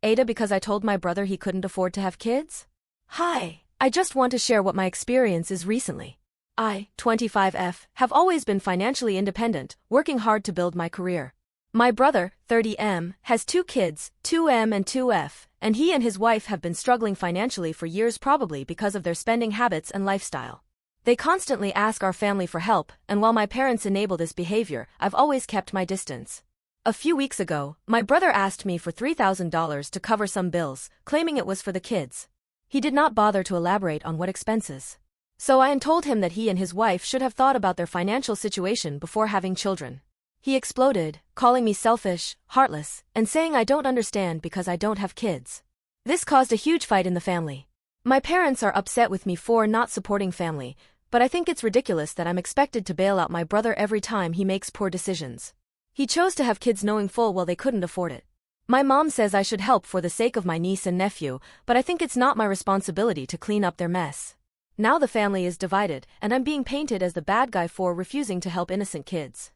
AITA because I told my brother he couldn't afford to have kids? Hi, I just want to share what my experience is recently. I, 25F, have always been financially independent, working hard to build my career. My brother, 30M, has 2 kids, 2M and 2F, and he and his wife have been struggling financially for years, probably because of their spending habits and lifestyle. They constantly ask our family for help, and while my parents enable this behavior, I've always kept my distance. A few weeks ago, my brother asked me for $3,000 to cover some bills, claiming it was for the kids. He did not bother to elaborate on what expenses. So I told him that he and his wife should have thought about their financial situation before having children. He exploded, calling me selfish, heartless, and saying I don't understand because I don't have kids. This caused a huge fight in the family. My parents are upset with me for not supporting family, but I think it's ridiculous that I'm expected to bail out my brother every time he makes poor decisions. He chose to have kids knowing full well they couldn't afford it. My mom says I should help for the sake of my niece and nephew, but I think it's not my responsibility to clean up their mess. Now the family is divided, and I'm being painted as the bad guy for refusing to help innocent kids.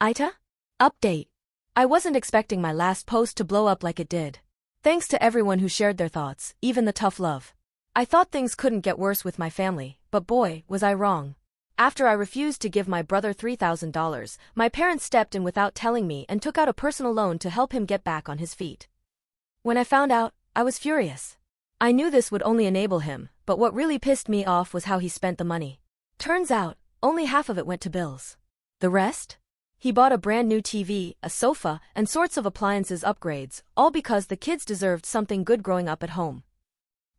AITA? Update. I wasn't expecting my last post to blow up like it did. Thanks to everyone who shared their thoughts, even the tough love. I thought things couldn't get worse with my family, but boy, was I wrong. After I refused to give my brother $3,000, my parents stepped in without telling me and took out a personal loan to help him get back on his feet. When I found out, I was furious. I knew this would only enable him, but what really pissed me off was how he spent the money. Turns out, only half of it went to bills. The rest? He bought a brand new TV, a sofa, and sorts of appliances upgrades, all because the kids deserved something good growing up at home.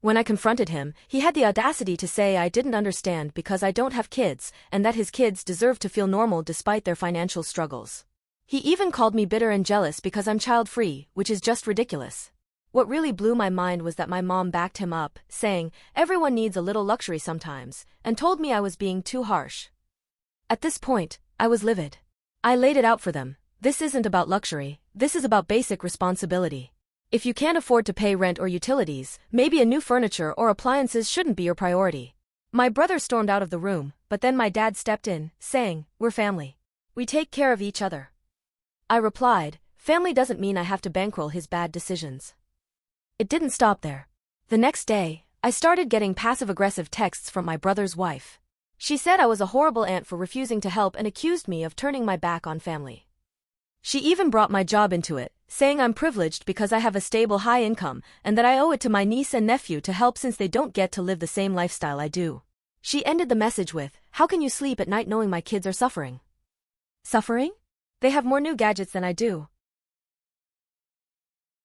When I confronted him, he had the audacity to say I didn't understand because I don't have kids, and that his kids deserve to feel normal despite their financial struggles. He even called me bitter and jealous because I'm child-free, which is just ridiculous. What really blew my mind was that my mom backed him up, saying, everyone needs a little luxury sometimes, and told me I was being too harsh. At this point, I was livid. I laid it out for them. This isn't about luxury, this is about basic responsibility. If you can't afford to pay rent or utilities, maybe a new furniture or appliances shouldn't be your priority. My brother stormed out of the room, but then my dad stepped in, saying, we're family. We take care of each other. I replied, family doesn't mean I have to bankroll his bad decisions. It didn't stop there. The next day, I started getting passive-aggressive texts from my brother's wife. She said I was a horrible aunt for refusing to help and accused me of turning my back on family. She even brought my job into it, saying I'm privileged because I have a stable high income and that I owe it to my niece and nephew to help since they don't get to live the same lifestyle I do. She ended the message with, how can you sleep at night knowing my kids are suffering? Suffering? They have more new gadgets than I do.